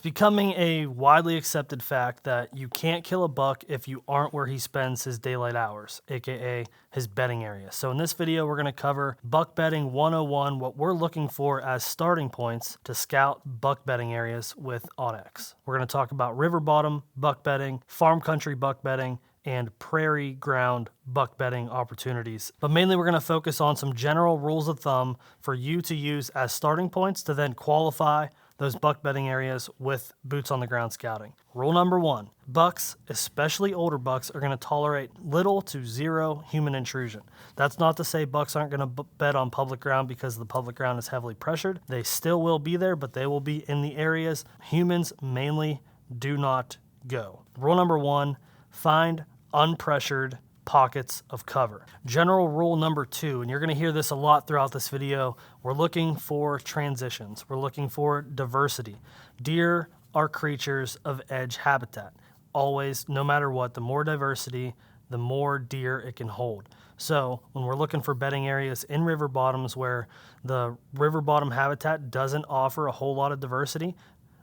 becoming a widely accepted fact that you can't kill a buck if you aren't where he spends his daylight hours, aka his bedding area. So in this video, we're going to cover buck bedding 101, what we're looking for as starting points to scout buck bedding areas with Onyx. We're going to talk about river bottom buck bedding, farm country buck bedding, and prairie ground buck bedding opportunities. But mainly we're going to focus on some general rules of thumb for you to use as starting points to then qualify those buck bedding areas with boots on the ground scouting. Rule number 1, bucks, especially older bucks, are going to tolerate little to zero human intrusion. That's not to say bucks aren't going to bed on public ground because the public ground is heavily pressured. They still will be there, but they will be in the areas humans mainly do not go. Rule number 1, find unpressured pockets of cover. General rule number 2, and you're going to hear this a lot throughout this video, we're looking for transitions. We're looking for diversity. Deer are creatures of edge habitat. Always, no matter what, the more diversity, the more deer it can hold. So when we're looking for bedding areas in river bottoms where the river bottom habitat doesn't offer a whole lot of diversity,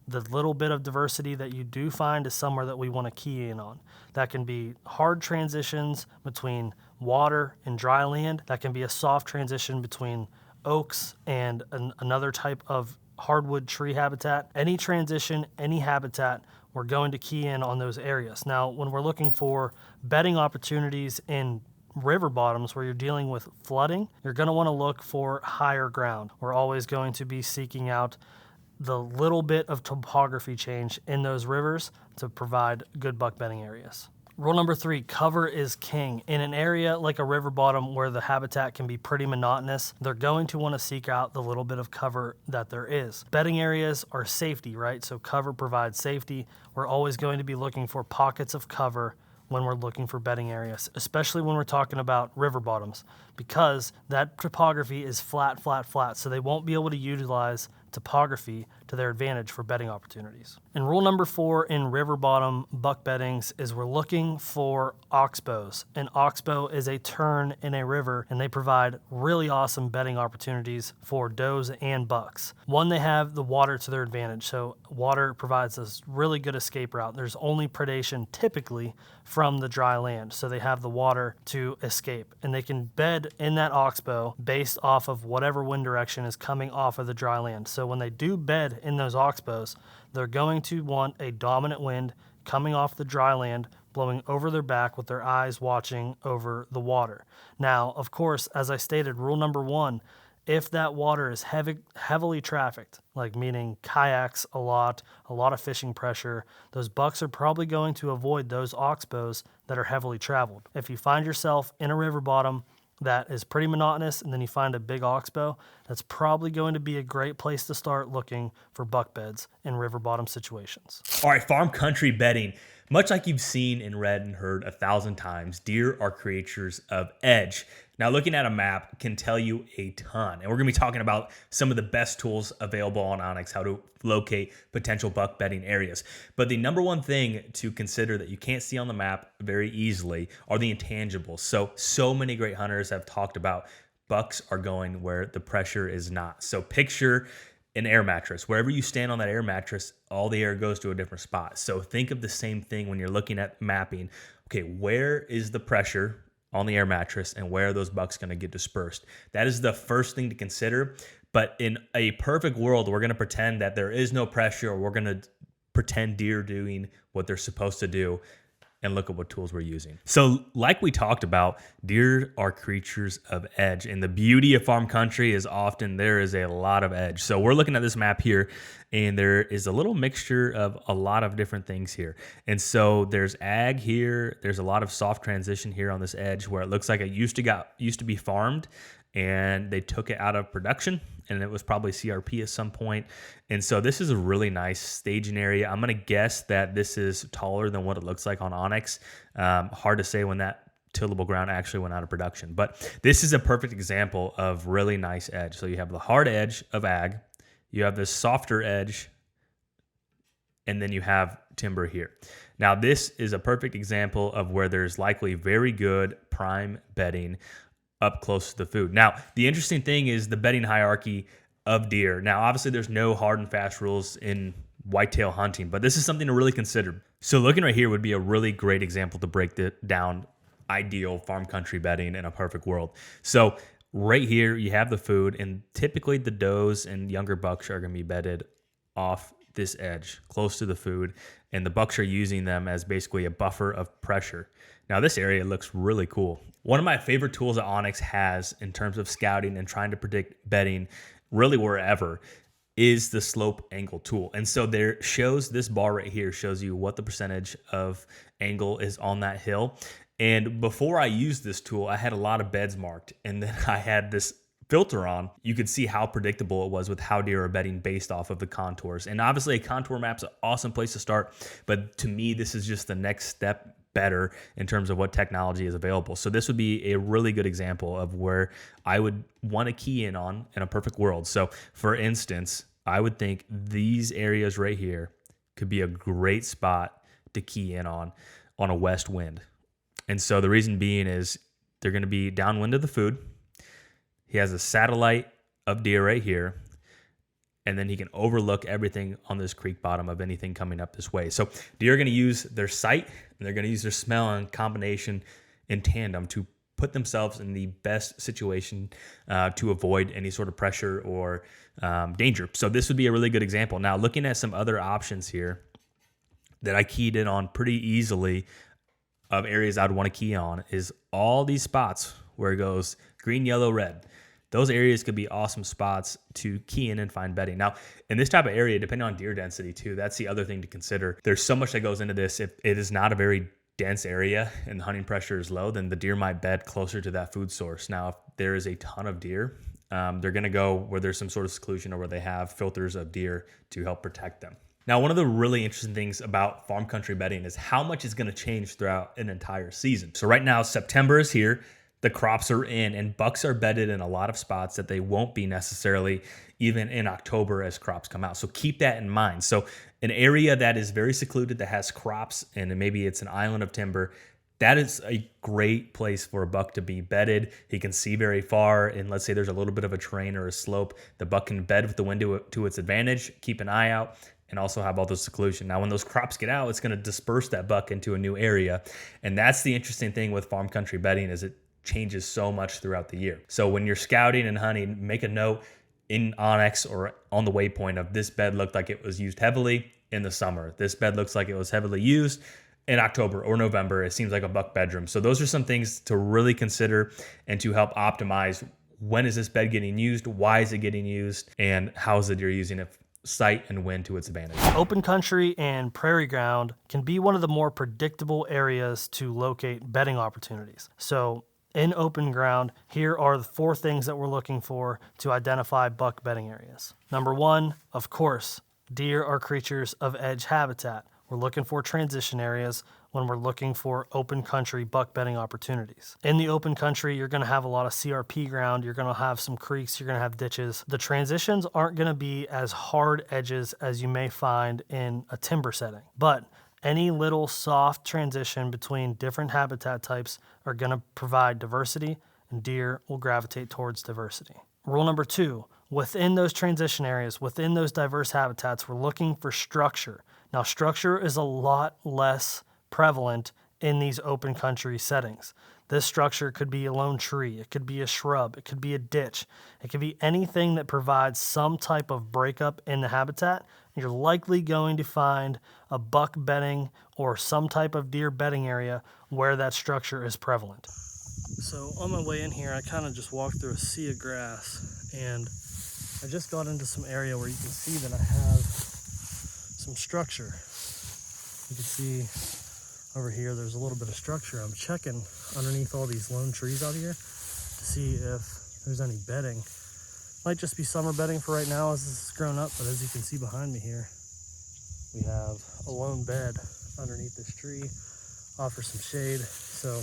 the little bit of diversity that you do find is somewhere that we want to key in on. That can be hard transitions between water and dry land. That can be a soft transition between oaks and another type of hardwood tree habitat. Any transition, any habitat, we're going to key in on those areas. Now, when we're looking for bedding opportunities in river bottoms where you're dealing with flooding, you're going to want to look for higher ground. We're always going to be seeking out the little bit of topography change in those rivers to provide good buck bedding areas. Rule number 3, cover is king. In an area like a river bottom where the habitat can be pretty monotonous, they're going to want to seek out the little bit of cover that there is. Bedding areas are safety, right? So cover provides safety. We're always going to be looking for pockets of cover when we're looking for bedding areas, especially when we're talking about river bottoms, because that topography is flat, flat, flat, so they won't be able to utilize topography to their advantage for bedding opportunities. And rule number 4 in river bottom buck beddings is we're looking for oxbows. An oxbow is a turn in a river, and they provide really awesome bedding opportunities for does and bucks. One, they have the water to their advantage, so water provides this really good escape route. There's only predation typically from the dry land, so they have the water to escape, and they can bed in that oxbow based off of whatever wind direction is coming off of the dry land. So when they do bed in those oxbows, they're going to want a dominant wind coming off the dry land, blowing over their back with their eyes watching over the water. Now, of course, as I stated, rule number 1, if that water is heavily trafficked, like meaning kayaks a lot of fishing pressure, those bucks are probably going to avoid those oxbows that are heavily traveled. If you find yourself in a river bottom that is pretty monotonous and then you find a big oxbow, that's probably going to be a great place to start looking for buck beds in river bottom situations. All right, farm country bedding. Much like you've seen and read and heard 1,000 times, deer are creatures of edge. Now, looking at a map can tell you a ton, and we're going to be talking about some of the best tools available on Onyx, how to locate potential buck bedding areas. But the number one thing to consider that you can't see on the map very easily are the intangibles. So many great hunters have talked about bucks are going where the pressure is not. So picture an air mattress. Wherever you stand on that air mattress, all the air goes to a different spot. So think of the same thing when you're looking at mapping. Okay, where is the pressure on the air mattress and where are those bucks going to get dispersed? That is the first thing to consider. But in a perfect world, we're going to pretend that there is no pressure, or we're going to pretend deer doing what they're supposed to do, and look at what tools we're using. So like we talked about, deer are creatures of edge, and the beauty of farm country is often there is a lot of edge. So we're looking at this map here, and there is a little mixture of a lot of different things here. And so there's ag here, there's a lot of soft transition here on this edge where it looks like it used to be farmed, and they took it out of production, and it was probably CRP at some point. And so this is a really nice staging area. I'm going to guess that this is taller than what it looks like on Onyx. Hard to say when that tillable ground actually went out of production. But this is a perfect example of really nice edge. So you have the hard edge of ag, you have this softer edge, and then you have timber here. Now this is a perfect example of where there's likely very good prime bedding up close to the food. Now, the interesting thing is the bedding hierarchy of deer. Now, obviously, there's no hard and fast rules in whitetail hunting, but this is something to really consider. So looking right here would be a really great example to break down ideal farm country bedding in a perfect world. So right here, you have the food, and typically the does and younger bucks are going to be bedded off this edge, close to the food, and the bucks are using them as basically a buffer of pressure. Now, this area looks really cool. One of my favorite tools that Onyx has in terms of scouting and trying to predict bedding really wherever is the slope angle tool. And so this bar right here shows you what the percentage of angle is on that hill. And before I used this tool, I had a lot of beds marked, and then I had this filter on. You could see how predictable it was with how deer are bedding based off of the contours. And obviously a contour map's an awesome place to start, but to me, this is just the next step better in terms of what technology is available. So this would be a really good example of where I would want to key in on in a perfect world. So for instance, I would think these areas right here could be a great spot to key in on a west wind. And so the reason being is they're going to be downwind of the food. He has a satellite of deer right here, and then he can overlook everything on this creek bottom of anything coming up this way. So deer are going to use their sight and they're going to use their smell in combination in tandem to put themselves in the best situation to avoid any sort of pressure or danger. So this would be a really good example. Now, looking at some other options here that I keyed in on pretty easily of areas I'd want to key on is all these spots where it goes green, yellow, red. Those areas could be awesome spots to key in and find bedding. Now, in this type of area, depending on deer density too, that's the other thing to consider. There's so much that goes into this. If it is not a very dense area and the hunting pressure is low, then the deer might bed closer to that food source. Now, if there is a ton of deer, they're going to go where there's some sort of seclusion or where they have filters of deer to help protect them. Now, one of the really interesting things about farm country bedding is how much is going to change throughout an entire season. So right now, September is here. The crops are in, and bucks are bedded in a lot of spots that they won't be necessarily even in October as crops come out. So keep that in mind. So an area that is very secluded that has crops and maybe it's an island of timber, that is a great place for a buck to be bedded. He can see very far, and let's say there's a little bit of a terrain or a slope, the buck can bed with the wind to its advantage, keep an eye out, and also have all those seclusion. Now, when those crops get out, it's going to disperse that buck into a new area. And that's the interesting thing with farm country bedding is it changes so much throughout the year. So when you're scouting and hunting, make a note in Onyx or on the waypoint of this bed looked like it was used heavily in the summer. This bed looks like it was heavily used in October or November. It seems like a buck bedroom. So those are some things to really consider and to help optimize when is this bed getting used, why is it getting used, and how is the deer using it sight and wind to its advantage. Open country and prairie ground can be one of the more predictable areas to locate bedding opportunities. So in open ground, here are the 4 things that we're looking for to identify buck bedding areas. Number 1, of course, deer are creatures of edge habitat. We're looking for transition areas when we're looking for open country buck bedding opportunities. In the open country, you're going to have a lot of CRP ground. You're going to have some creeks. You're going to have ditches. The transitions aren't going to be as hard edges as you may find in a timber setting, but any little soft transition between different habitat types are going to provide diversity, and deer will gravitate towards diversity. Rule number 2, within those transition areas, within those diverse habitats, we're looking for structure. Now, structure is a lot less prevalent in these open country settings. This structure could be a lone tree, it could be a shrub, it could be a ditch, it could be anything that provides some type of breakup in the habitat. You're likely going to find a buck bedding or some type of deer bedding area where that structure is prevalent. So on my way in here, I kind of just walked through a sea of grass, and I just got into some area where you can see that I have some structure. You can see over here there's a little bit of structure. I'm checking underneath all these lone trees out here to see if there's any bedding. Might just be summer bedding for right now as this is grown up, but as you can see behind me here, we have a lone bed underneath this tree, offers some shade. So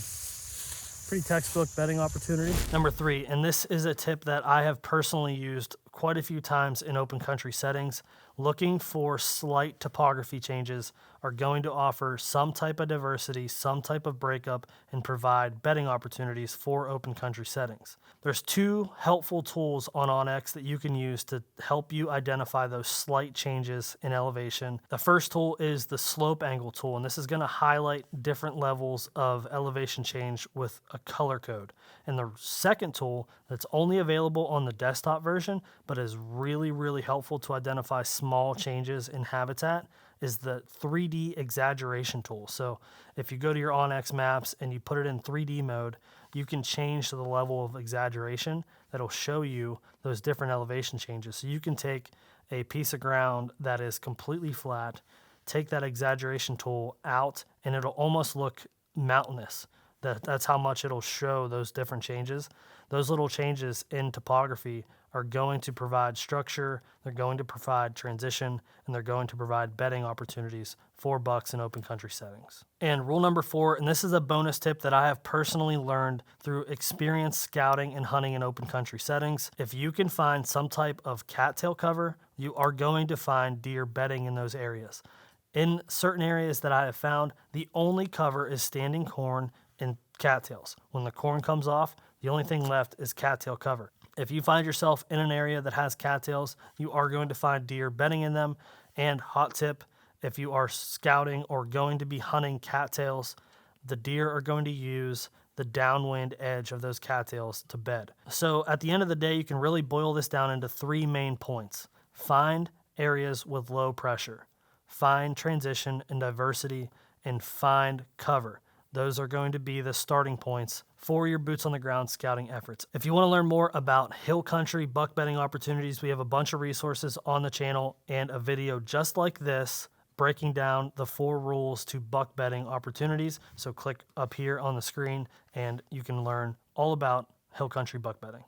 pretty textbook bedding opportunity. Number 3, and this is a tip that I have personally used quite a few times in open country settings, looking for slight topography changes are going to offer some type of diversity, some type of breakup, and provide bedding opportunities for open country settings. There's two helpful tools on OnX that you can use to help you identify those slight changes in elevation. The first tool is the slope angle tool, and this is going to highlight different levels of elevation change with a color code. And the second tool that's only available on the desktop version, but is really, really helpful to identify small changes in habitat, is the 3D exaggeration tool. So if you go to your OnX maps and you put it in 3D mode, you can change to the level of exaggeration that'll show you those different elevation changes. So you can take a piece of ground that is completely flat, take that exaggeration tool out, and it'll almost look mountainous. That's how much it'll show those different changes. Those little changes in topography are going to provide structure, they're going to provide transition, and they're going to provide bedding opportunities for bucks in open country settings. And rule number 4, and this is a bonus tip that I have personally learned through experience scouting and hunting in open country settings. If you can find some type of cattail cover, you are going to find deer bedding in those areas. In certain areas that I have found, the only cover is standing corn and cattails. When the corn comes off, the only thing left is cattail cover. If you find yourself in an area that has cattails, you are going to find deer bedding in them. And hot tip, if you are scouting or going to be hunting cattails, the deer are going to use the downwind edge of those cattails to bed. So at the end of the day, you can really boil this down into 3 main points. Find areas with low pressure, find transition and diversity, and find cover. Those are going to be the starting points for your boots on the ground scouting efforts. If you want to learn more about hill country buck bedding opportunities, we have a bunch of resources on the channel and a video just like this breaking down the 4 rules to buck bedding opportunities. So click up here on the screen and you can learn all about hill country buck bedding.